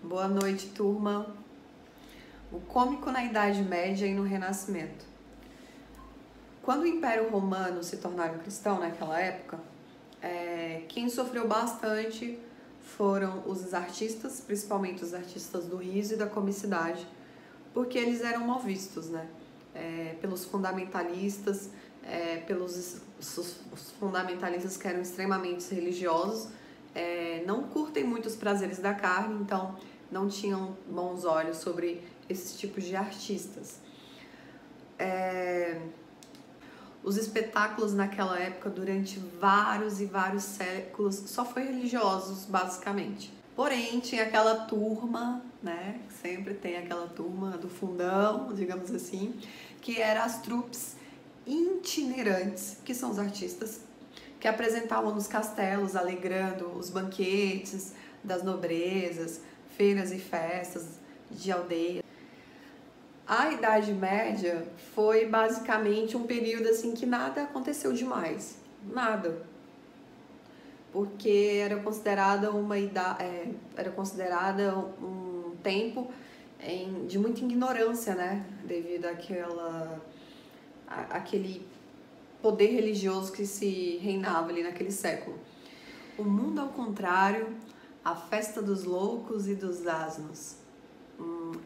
Boa noite, turma. O cômico na Idade Média e no Renascimento. Quando o Império Romano se tornaram cristão naquela época, quem sofreu bastante foram os artistas, principalmente os artistas do riso e da comicidade, porque eles eram mal vistos, né? Pelos fundamentalistas, os fundamentalistas que eram extremamente religiosos, não curtem muito os prazeres da carne, então não tinham bons olhos sobre esses tipos de artistas. Os espetáculos naquela época, durante vários e vários séculos, só foi religiosos, basicamente. Porém, tinha aquela turma, né? Sempre tem aquela turma do fundão, digamos assim, que eram as troupes itinerantes, que são os artistas, que apresentavam nos castelos, alegrando os banquetes das nobrezas, feiras e festas de aldeia. A Idade Média foi basicamente um período assim que nada aconteceu demais, nada, porque era considerada um tempo de muita ignorância, né, devido àquele poder religioso que se reinava ali naquele século. O mundo ao contrário, a festa dos loucos e dos asnos.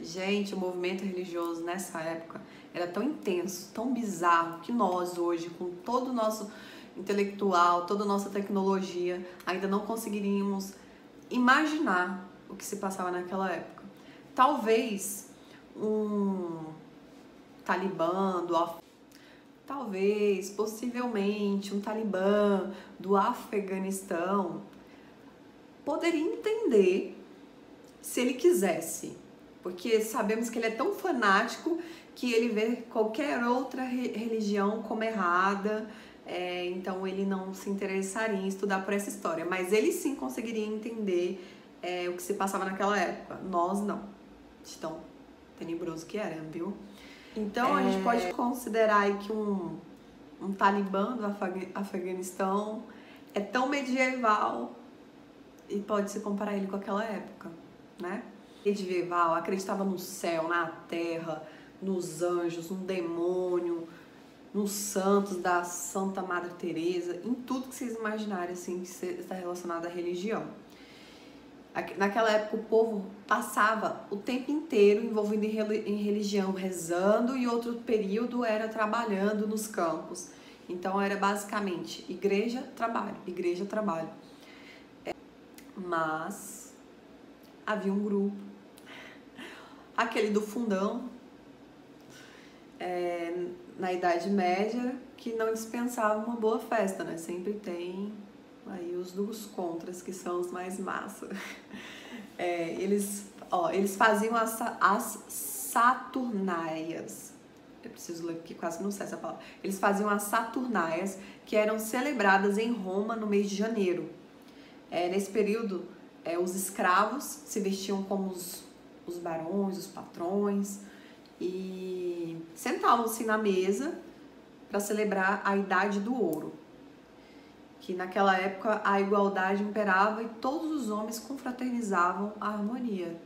Gente, o movimento religioso nessa época era tão intenso, tão bizarro, que nós hoje, com todo o nosso intelectual, toda a nossa tecnologia, ainda não conseguiríamos imaginar o que se passava naquela época. Talvez um talibã possivelmente um talibã do Afeganistão poderia entender se ele quisesse, porque sabemos que ele é tão fanático que ele vê qualquer outra religião como errada, então ele não se interessaria em estudar por essa história, mas ele sim conseguiria entender o que se passava naquela época. Nós não, de tão tenebroso que era, viu? Então a gente pode considerar aí que um talibã do Afeganistão é tão medieval e pode se comparar ele com aquela época, né? Medieval acreditava no céu, na terra, nos anjos, no demônio, nos santos da Santa Madre Teresa, em tudo que vocês imaginarem assim que está relacionado à religião. Naquela época o povo passava o tempo inteiro envolvido em religião, rezando, e outro período era trabalhando nos campos. Então era basicamente igreja, trabalho, igreja, trabalho. Mas havia um grupo, aquele do fundão, na Idade Média, que não dispensava uma boa festa, né? Sempre tem aí os dos contras, que são os mais massa. Eles faziam as Saturnaias. Eu preciso ler porque quase não sei essa palavra. Eles faziam as Saturnaias, que eram celebradas em Roma no mês de janeiro. Nesse período, os escravos se vestiam como os barões, os patrões, e sentavam-se na mesa para celebrar a Idade do Ouro, que naquela época a igualdade imperava e todos os homens confraternizavam a harmonia.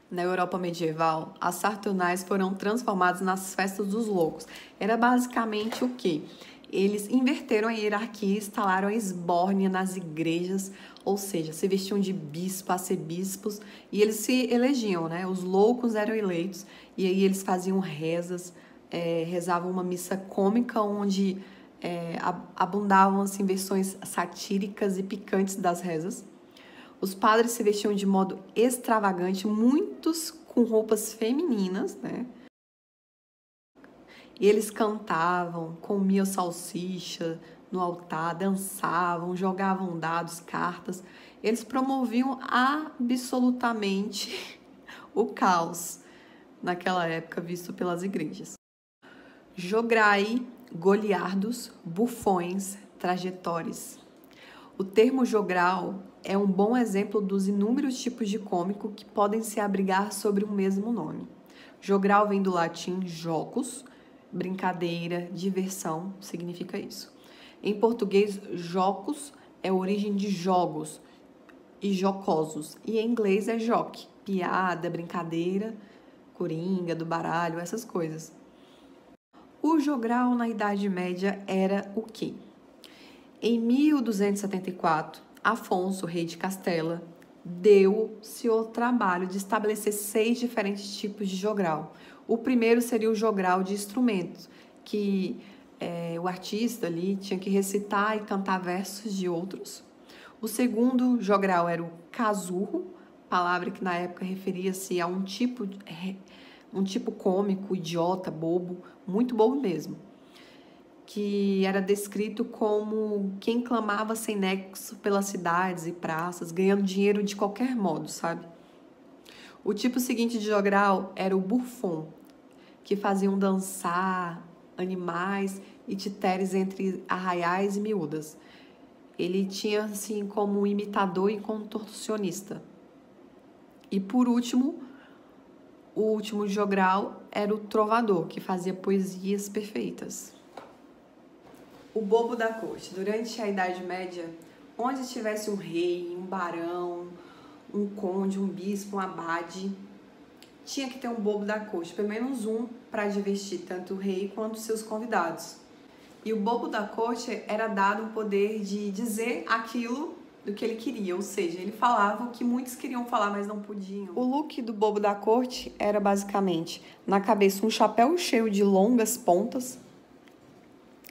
Na Europa medieval, as Saturnais foram transformadas nas festas dos loucos. Era basicamente o quê? Eles inverteram a hierarquia e instalaram a esbórnia nas igrejas, ou seja, se vestiam de bispo, arcebispos, e eles se elegiam, né? Os loucos eram eleitos, e aí eles faziam rezas, rezavam uma missa cômica, onde abundavam assim, versões satíricas e picantes das rezas. Os padres se vestiam de modo extravagante, muitos com roupas femininas, né? E eles cantavam, comiam salsicha no altar, dançavam, jogavam dados, cartas. Eles promoviam absolutamente o caos naquela época visto pelas igrejas. Jograi, goliardos, bufões, trajetores. O termo jogral é um bom exemplo dos inúmeros tipos de cômico que podem se abrigar sobre um mesmo nome. Jogral vem do latim jocus, brincadeira, diversão, significa isso. Em português, jocus é a origem de jogos, e jocosos. E em inglês é joque, piada, brincadeira, coringa, do baralho, essas coisas. O jogral na Idade Média era o quê? Em 1274, Afonso, rei de Castela, deu-se o trabalho de estabelecer 6 diferentes tipos de jogral. O primeiro seria o jogral de instrumentos, que o artista ali tinha que recitar e cantar versos de outros. O segundo jogral era o casurro, palavra que na época referia-se a um tipo cômico, idiota, bobo, muito bobo mesmo, que era descrito como quem clamava sem nexo pelas cidades e praças, ganhando dinheiro de qualquer modo, sabe? O tipo seguinte de jogral era o bufon, que faziam dançar animais e titeres entre arraiais e miúdas. Ele tinha, assim, como imitador e contorcionista. E, por último, o último jogral era o trovador, que fazia poesias perfeitas. O bobo da corte. Durante a Idade Média, onde tivesse um rei, um barão, um conde, um bispo, um abade, tinha que ter um bobo da corte, pelo menos um, para divertir tanto o rei quanto seus convidados. E o bobo da corte era dado o poder de dizer aquilo do que ele queria, ou seja, ele falava o que muitos queriam falar, mas não podiam. O look do bobo da corte era basicamente, na cabeça, um chapéu cheio de longas pontas,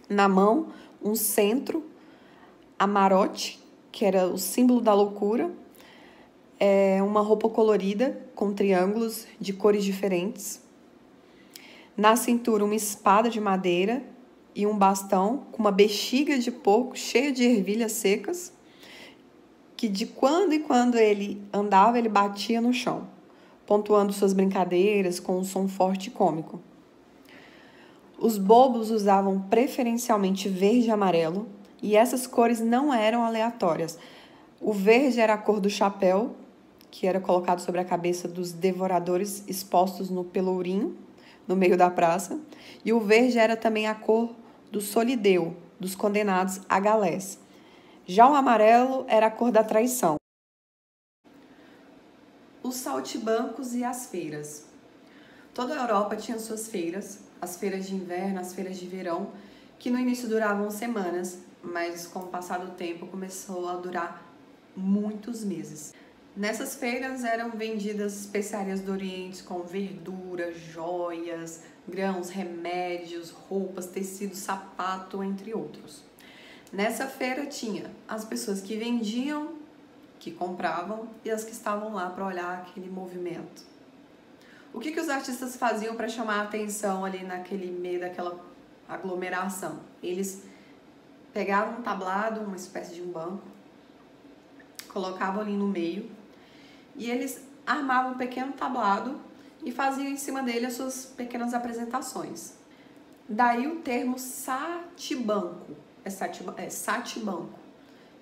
na mão, um centro, amarote, que era o símbolo da loucura, uma roupa colorida, com triângulos de cores diferentes, na cintura uma espada de madeira e um bastão com uma bexiga de porco cheia de ervilhas secas, que de quando em quando ele andava, ele batia no chão, pontuando suas brincadeiras com um som forte e cômico. Os bobos usavam preferencialmente verde e amarelo, e essas cores não eram aleatórias. O verde era a cor do chapéu, que era colocado sobre a cabeça dos devoradores expostos no pelourinho, no meio da praça, e o verde era também a cor do solideu, dos condenados a galés. Já o amarelo era a cor da traição. Os saltimbancos e as feiras. Toda a Europa tinha suas feiras, as feiras de inverno, as feiras de verão, que no início duravam semanas, mas com o passar do tempo começou a durar muitos meses. Nessas feiras eram vendidas especiarias do Oriente com verduras, joias, grãos, remédios, roupas, tecido, sapato, entre outros. Nessa feira tinha as pessoas que vendiam, que compravam, e as que estavam lá para olhar aquele movimento. O que os artistas faziam para chamar a atenção ali naquele meio daquela aglomeração? Eles pegavam um tablado, uma espécie de um banco, colocavam ali no meio e eles armavam um pequeno tablado e faziam em cima dele as suas pequenas apresentações. Daí o termo satibanco, satibanco,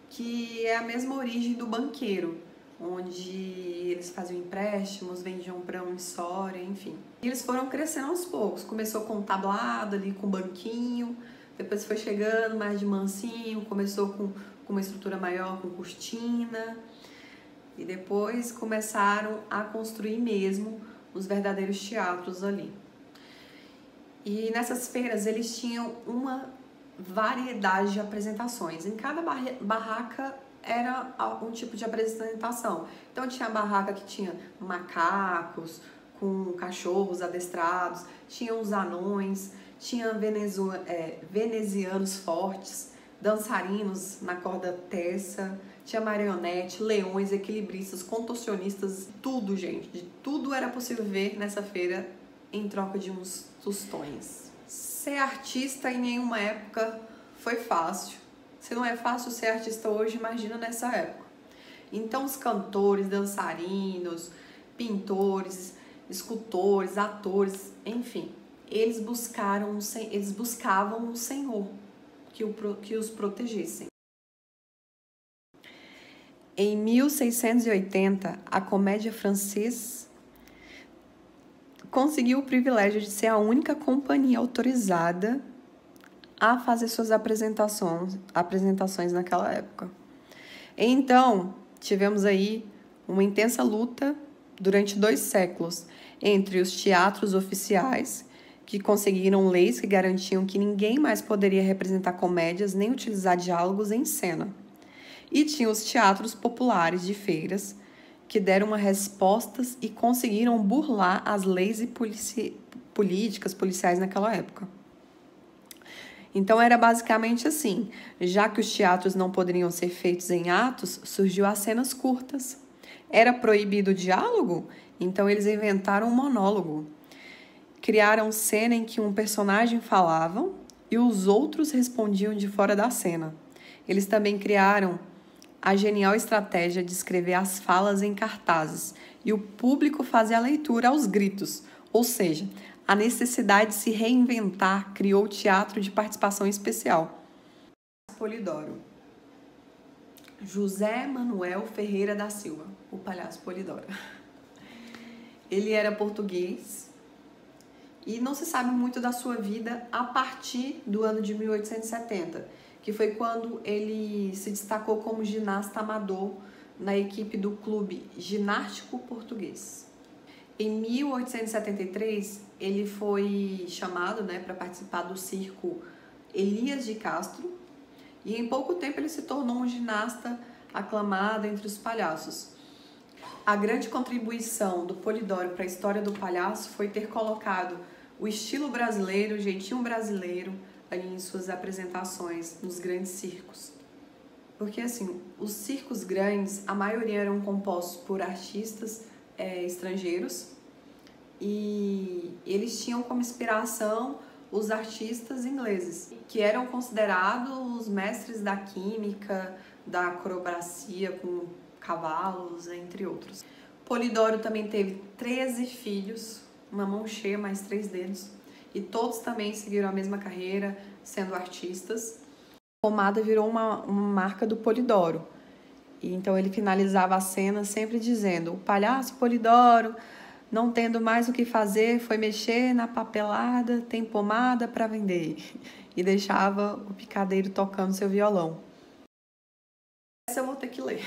que é a mesma origem do banqueiro, onde eles faziam empréstimos, vendiam promissória, enfim. E eles foram crescendo aos poucos. Começou com um tablado ali, com um banquinho, depois foi chegando mais de mansinho, começou com uma estrutura maior, com cortina, e depois começaram a construir mesmo os verdadeiros teatros ali. E nessas feiras eles tinham uma variedade de apresentações. Em cada barraca era um tipo de apresentação. Então tinha a barraca que tinha macacos com cachorros adestrados, tinha os anões, tinha venezianos fortes, dançarinos na corda tesa, tinha marionete, leões, equilibristas, contorcionistas, tudo, gente. De tudo era possível ver nessa feira em troca de uns tostões. Ser artista em nenhuma época foi fácil. Se não é fácil ser artista hoje, imagina nessa época. Então os cantores, dançarinos, pintores, escultores, atores, enfim, eles buscavam um senhor que os protegessem. Em 1680, a comédia francesa conseguiu o privilégio de ser a única companhia autorizada a fazer suas apresentações naquela época. Então, tivemos aí uma intensa luta durante 2 séculos entre os teatros oficiais, que conseguiram leis que garantiam que ninguém mais poderia representar comédias nem utilizar diálogos em cena. E tinha os teatros populares de feiras, que deram uma respostas e conseguiram burlar as leis e políticas policiais naquela época. Então era basicamente assim, já que os teatros não poderiam ser feitos em atos, surgiu as cenas curtas. Era proibido o diálogo? Então eles inventaram um monólogo. Criaram cena em que um personagem falava e os outros respondiam de fora da cena. Eles também criaram a genial estratégia de escrever as falas em cartazes e o público fazia a leitura aos gritos, ou seja, a necessidade de se reinventar criou o teatro de participação especial. Polidoro. José Manuel Ferreira da Silva, o palhaço Polidoro. Ele era português e não se sabe muito da sua vida a partir do ano de 1870, que foi quando ele se destacou como ginasta amador na equipe do Clube Ginástico Português. Em 1873, ele foi chamado, para participar do circo Elias de Castro e em pouco tempo ele se tornou um ginasta aclamado entre os palhaços. A grande contribuição do Polidoro para a história do palhaço foi ter colocado o estilo brasileiro, o jeitinho brasileiro, ali em suas apresentações nos grandes circos. Porque, assim, os circos grandes, a maioria eram compostos por artistas estrangeiros e eles tinham como inspiração os artistas ingleses, que eram considerados os mestres da química, da acrobacia com cavalos, entre outros. Polidoro também teve 13 filhos, uma mão cheia, mais 3 dedos, e todos também seguiram a mesma carreira, sendo artistas. A pomada virou uma marca do Polidoro. E então ele finalizava a cena sempre dizendo: o palhaço Polidoro, não tendo mais o que fazer, foi mexer na papelada, tem pomada para vender. E deixava o picadeiro tocando seu violão. Essa eu vou ter que ler.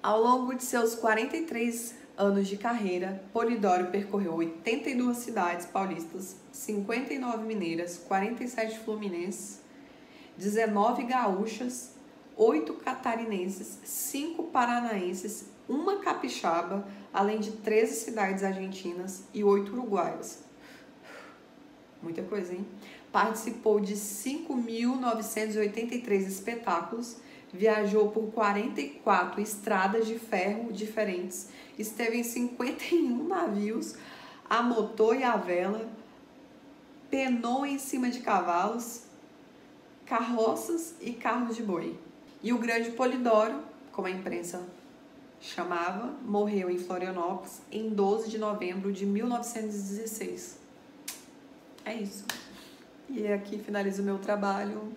Ao longo de seus 43 anos de carreira, Polidoro percorreu 82 cidades paulistas, 59 mineiras, 47 fluminenses, 19 gaúchas, 8 catarinenses, 5 paranaenses, 1 capixaba, além de 13 cidades argentinas e 8 uruguaias. Muita coisa, hein? Participou de 5.983 espetáculos, viajou por 44 estradas de ferro diferentes, esteve em 51 navios, a motor e a vela, penou em cima de cavalos, carroças e carros de boi. E o grande Polidoro, como a imprensa chamava, morreu em Florianópolis em 12 de novembro de 1916. É isso. E aqui finalizo o meu trabalho.